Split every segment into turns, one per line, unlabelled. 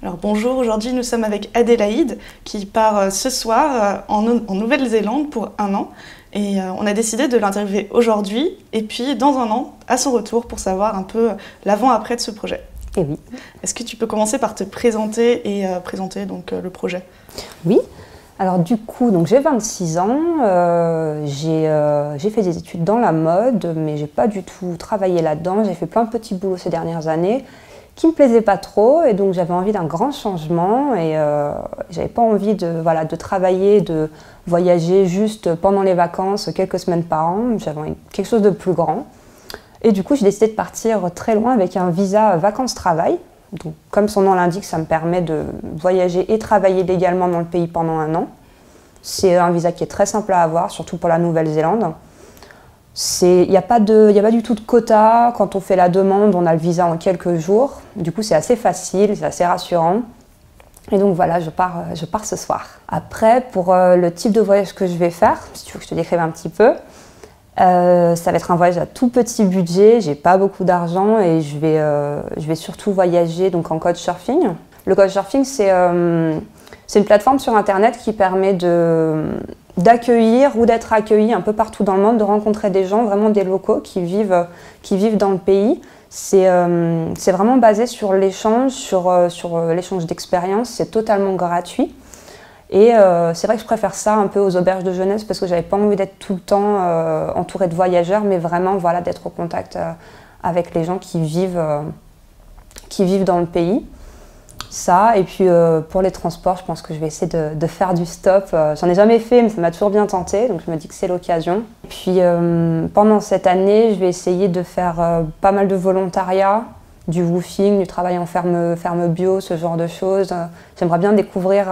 Alors bonjour, aujourd'hui nous sommes avec Adélaïde qui part ce soir en Nouvelle-Zélande pour 1 an. Et on a décidé de l'interviewer aujourd'hui et puis dans 1 an à son retour pour savoir un peu l'avant-après de ce projet.
Et oui.
Est-ce que tu peux commencer par te présenter et présenter donc, le projet?
Oui. Alors du coup, j'ai 26 ans, j'ai fait des études dans la mode, mais j'ai pas du tout travaillé là-dedans. J'ai fait plein de petits boulots ces dernières années qui me plaisaient pas trop, et donc j'avais envie d'un grand changement et j'avais pas envie de travailler, de voyager juste pendant les vacances, quelques semaines par an. J'avais quelque chose de plus grand. Et du coup, j'ai décidé de partir très loin avec un visa vacances-travail. Donc, comme son nom l'indique, ça me permet de voyager et travailler légalement dans le pays pendant 1 an. C'est un visa qui est très simple à avoir, surtout pour la Nouvelle-Zélande. Il n'y a pas du tout de quota. Quand on fait la demande, on a le visa en quelques jours. Du coup, c'est assez facile, c'est assez rassurant. Et donc voilà, je pars ce soir. Après, pour le type de voyage que je vais faire, si tu veux que je te décrive un petit peu, ça va être un voyage à tout petit budget, j'ai pas beaucoup d'argent et je vais surtout voyager donc en couchsurfing. Le couchsurfing, c'est une plateforme sur internet qui permet d'accueillir ou d'être accueilli un peu partout dans le monde, de rencontrer des gens, vraiment des locaux qui vivent dans le pays. C'est vraiment basé sur l'échange, sur l'échange d'expériences, c'est totalement gratuit. Et c'est vrai que je préfère ça un peu aux auberges de jeunesse parce que j'avais pas envie d'être tout le temps entourée de voyageurs, mais vraiment d'être au contact avec les gens qui vivent dans le pays. Ça, et puis pour les transports, je pense que je vais essayer de faire du stop. J'en ai jamais fait, mais ça m'a toujours bien tenté, donc je me dis que c'est l'occasion. Puis pendant cette année, je vais essayer de faire pas mal de volontariat, du woofing, du travail en ferme bio, ce genre de choses. J'aimerais bien découvrir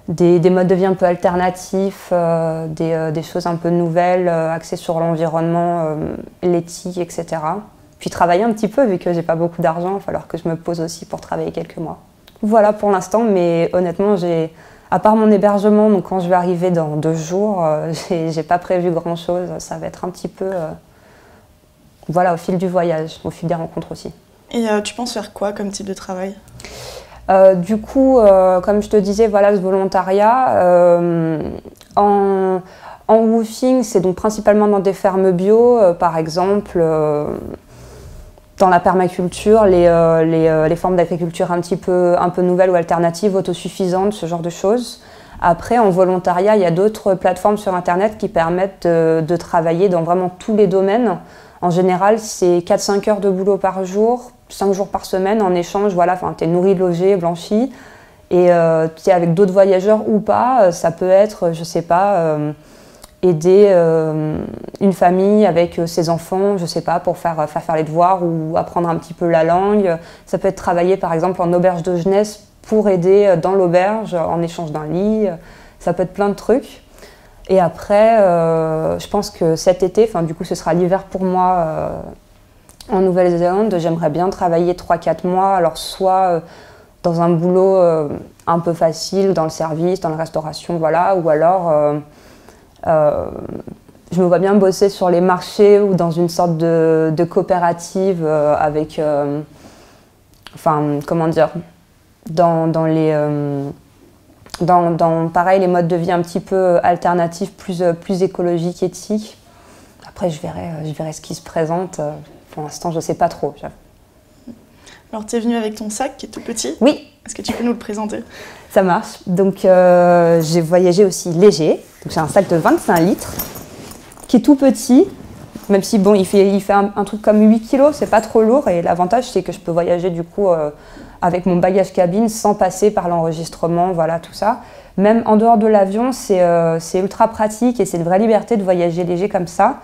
des modes de vie un peu alternatifs, des choses un peu nouvelles, axées sur l'environnement, l'éthique, etc. Puis travailler un petit peu, vu que j'ai pas beaucoup d'argent, il va falloir que je me pose aussi pour travailler quelques mois. Voilà pour l'instant, mais honnêtement, à part mon hébergement, donc quand je vais arriver dans 2 jours, j'ai pas prévu grand-chose. Ça va être un petit peu au fil du voyage, au fil des rencontres aussi.
Et tu penses faire quoi comme type de travail?
Du coup, comme je te disais, ce volontariat, en woofing, c'est donc principalement dans des fermes bio, par exemple, dans la permaculture, les formes d'agriculture un peu nouvelles ou alternatives, autosuffisantes, ce genre de choses. Après, en volontariat, il y a d'autres plateformes sur Internet qui permettent de travailler dans vraiment tous les domaines. En général, c'est 4-5 heures de boulot par jour, 5 jours par semaine. En échange, tu es nourri, logé, blanchi. Et tu es avec d'autres voyageurs ou pas. Ça peut être, je sais pas, aider une famille avec ses enfants, je sais pas, pour faire les devoirs ou apprendre un petit peu la langue. Ça peut être travailler, par exemple, en auberge de jeunesse pour aider dans l'auberge en échange d'un lit. Ça peut être plein de trucs. Et après, je pense que cet été, du coup ce sera l'hiver pour moi en Nouvelle-Zélande, j'aimerais bien travailler 3-4 mois, alors soit dans un boulot un peu facile, dans le service, dans la restauration, voilà, ou alors je me vois bien bosser sur les marchés ou dans une sorte de coopérative avec, comment dire, pareil, les modes de vie un petit peu alternatifs, plus écologiques, éthiques. Après, je verrai ce qui se présente. Pour l'instant, je ne sais pas trop.
Alors, tu es venue avec ton sac qui est tout petit.
Oui.
Est-ce que tu peux nous le présenter?
Ça marche. Donc, j'ai voyagé aussi léger. Donc, j'ai un sac de 25 litres qui est tout petit. Même si, bon, il fait un truc comme 8 kilos, c'est pas trop lourd. Et l'avantage, c'est que je peux voyager du coup avec mon bagage cabine sans passer par l'enregistrement, voilà, tout ça. Même en dehors de l'avion, c'est ultra pratique et c'est une vraie liberté de voyager léger comme ça.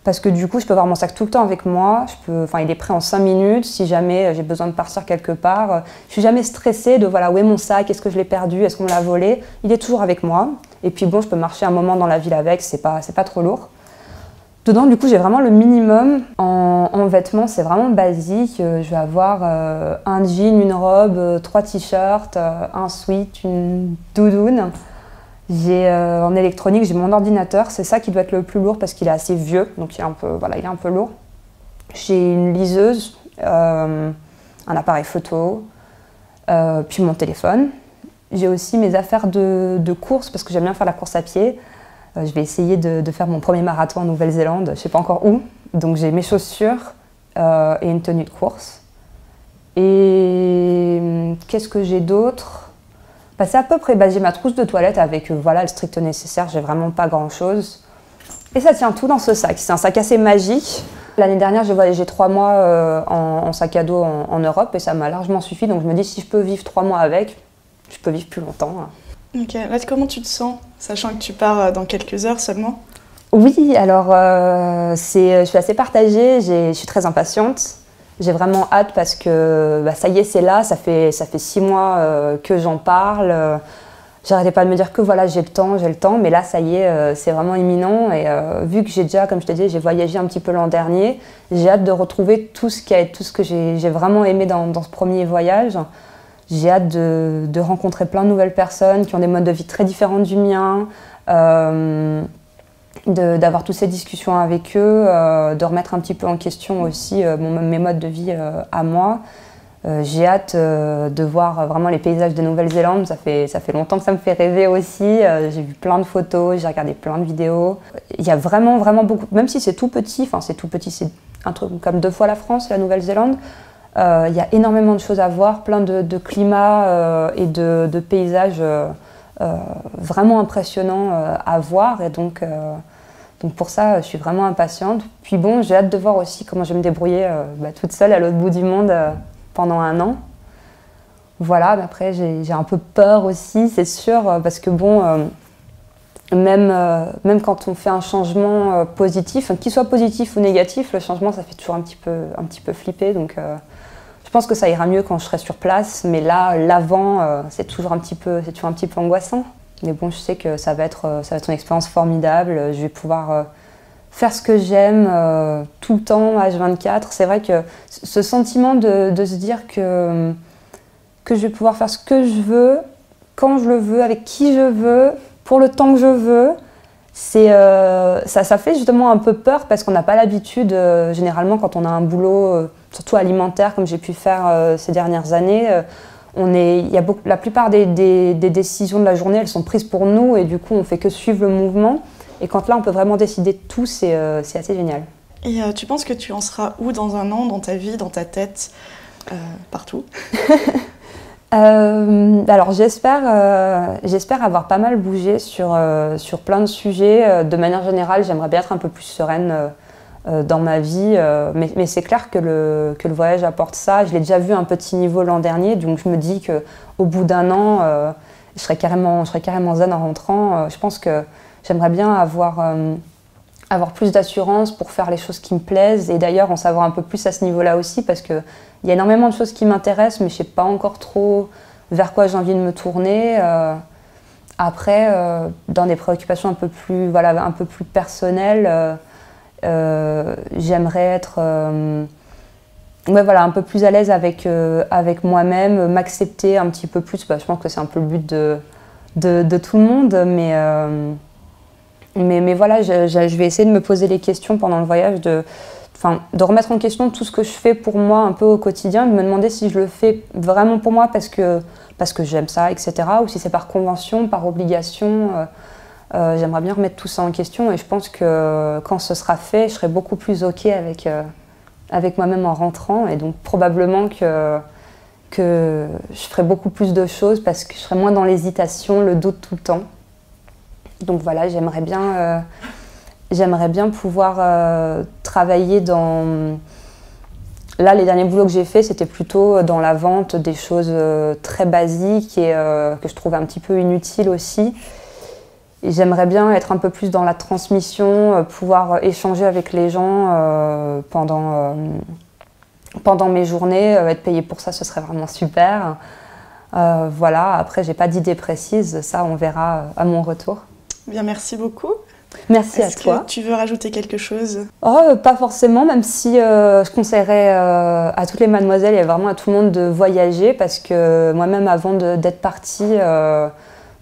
Parce que du coup, je peux avoir mon sac tout le temps avec moi. Il est prêt en 5 minutes si jamais j'ai besoin de partir quelque part. Je suis jamais stressée de où est mon sac, est-ce que je l'ai perdu, est-ce qu'on me l'a volé. Il est toujours avec moi. Et puis bon, je peux marcher un moment dans la ville avec, c'est pas trop lourd. Dedans, du coup, j'ai vraiment le minimum. En vêtements, c'est vraiment basique. Je vais avoir un jean, une robe, 3 t-shirts, un sweat, une doudoune. En électronique, j'ai mon ordinateur. C'est ça qui doit être le plus lourd parce qu'il est assez vieux, donc il est un peu lourd. J'ai une liseuse, un appareil photo. puis mon téléphone. J'ai aussi mes affaires de course parce que j'aime bien faire la course à pied. Je vais essayer de faire mon premier marathon en Nouvelle-Zélande, je ne sais pas encore où. Donc j'ai mes chaussures et une tenue de course. Et qu'est-ce que j'ai d'autre? C'est à peu près, j'ai ma trousse de toilette avec voilà, le strict nécessaire, j'ai vraiment pas grand-chose. Et ça tient tout dans ce sac, c'est un sac assez magique. L'année dernière, j'ai voyagé 3 mois en sac à dos en Europe et ça m'a largement suffi. Donc je me dis, si je peux vivre 3 mois avec, je peux vivre plus longtemps.
Ok, là comment tu te sens, sachant que tu pars dans quelques heures seulement?
Oui, alors je suis assez partagée, je suis très impatiente. J'ai vraiment hâte parce que ça y est, c'est là, ça fait 6 mois que j'en parle. J'arrêtais pas de me dire que voilà, j'ai le temps, mais là, ça y est, c'est vraiment imminent. Et vu que j'ai déjà, comme je te disais, j'ai voyagé un petit peu l'an dernier, j'ai hâte de retrouver tout ce que j'ai vraiment aimé dans ce premier voyage. J'ai hâte de rencontrer plein de nouvelles personnes qui ont des modes de vie très différents du mien, d'avoir toutes ces discussions avec eux, de remettre un petit peu en question aussi mes modes de vie à moi. J'ai hâte de voir vraiment les paysages de Nouvelle-Zélande, ça fait longtemps que ça me fait rêver aussi. J'ai vu plein de photos, j'ai regardé plein de vidéos. Il y a vraiment beaucoup, même si c'est tout petit, c'est un truc comme 2 fois la France, la Nouvelle-Zélande. Il y a énormément de choses à voir, plein de climats et de paysages vraiment impressionnants à voir. Et donc pour ça, je suis vraiment impatiente. Puis bon, j'ai hâte de voir aussi comment je vais me débrouiller toute seule à l'autre bout du monde pendant 1 an. Voilà, mais après j'ai un peu peur aussi, c'est sûr, parce que bon, même quand on fait un changement positif, qu'il soit positif ou négatif, le changement ça fait toujours un petit peu flipper. Donc je pense que ça ira mieux quand je serai sur place, mais là, l'avant, c'est toujours un petit peu angoissant. Mais bon, je sais que ça va être une expérience formidable. Je vais pouvoir faire ce que j'aime tout le temps, H24. C'est vrai que ce sentiment de se dire que je vais pouvoir faire ce que je veux, quand je le veux, avec qui je veux, pour le temps que je veux, ça fait justement un peu peur parce qu'on n'a pas l'habitude, généralement quand on a un boulot, surtout alimentaire comme j'ai pu faire ces dernières années, la plupart des décisions de la journée, elles sont prises pour nous et du coup on fait que suivre le mouvement. Et quand là on peut vraiment décider de tout, c'est assez génial.
Et tu penses que tu en seras où dans 1 an, dans ta vie, dans ta tête, partout?
Alors j'espère avoir pas mal bougé sur plein de sujets. De manière générale, j'aimerais bien être un peu plus sereine dans ma vie, mais c'est clair que le voyage apporte ça. Je l'ai déjà vu à un petit niveau l'an dernier, donc je me dis qu'au bout d'1 an, je serais carrément zen en rentrant. Je pense que j'aimerais bien avoir plus d'assurance pour faire les choses qui me plaisent et d'ailleurs en savoir un peu plus à ce niveau-là aussi parce qu'il y a énormément de choses qui m'intéressent mais je ne sais pas encore trop vers quoi j'ai envie de me tourner. Après, dans des préoccupations un peu plus personnelles, j'aimerais être un peu plus à l'aise avec moi-même, m'accepter un petit peu plus. Je pense que c'est un peu le but de tout le monde, mais voilà, je vais essayer de me poser les questions pendant le voyage, de remettre en question tout ce que je fais pour moi un peu au quotidien, de me demander si je le fais vraiment pour moi parce que j'aime ça, etc. Ou si c'est par convention, par obligation. J'aimerais bien remettre tout ça en question et je pense que quand ce sera fait, je serai beaucoup plus OK avec moi-même en rentrant et donc probablement que je ferai beaucoup plus de choses parce que je serai moins dans l'hésitation, le doute tout le temps. Donc voilà, j'aimerais bien pouvoir travailler dans... Là, les derniers boulots que j'ai faits, c'était plutôt dans la vente des choses très basiques et que je trouvais un petit peu inutiles aussi. Et j'aimerais bien être un peu plus dans la transmission, pouvoir échanger avec les gens pendant mes journées, être payée pour ça, ce serait vraiment super. Voilà, après, j'ai pas d'idée précise, ça on verra à mon retour.
Bien, merci beaucoup.
Merci à toi.
Est-ce que tu veux rajouter quelque chose?
Pas forcément, même si je conseillerais à toutes les mademoiselles et vraiment à tout le monde de voyager parce que moi-même, avant d'être partie,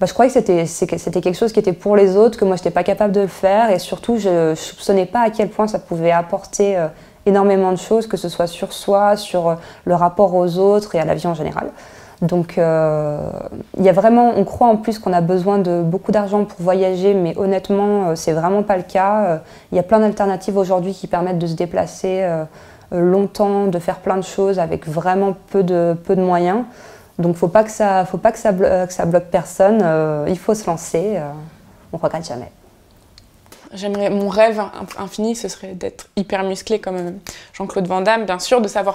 je croyais que c'était quelque chose qui était pour les autres, que moi, je n'étais pas capable de le faire et surtout, je ne soupçonnais pas à quel point ça pouvait apporter énormément de choses, que ce soit sur soi, sur le rapport aux autres et à la vie en général. Donc il y a vraiment, on croit en plus qu'on a besoin de beaucoup d'argent pour voyager, mais honnêtement, c'est vraiment pas le cas. Il y a plein d'alternatives aujourd'hui qui permettent de se déplacer longtemps, de faire plein de choses avec vraiment peu de moyens. Donc faut pas que ça bloque personne. Il faut se lancer. On ne regrette jamais.
Mon rêve infini, ce serait d'être hyper musclé comme Jean-Claude Van Damme, bien sûr, de savoir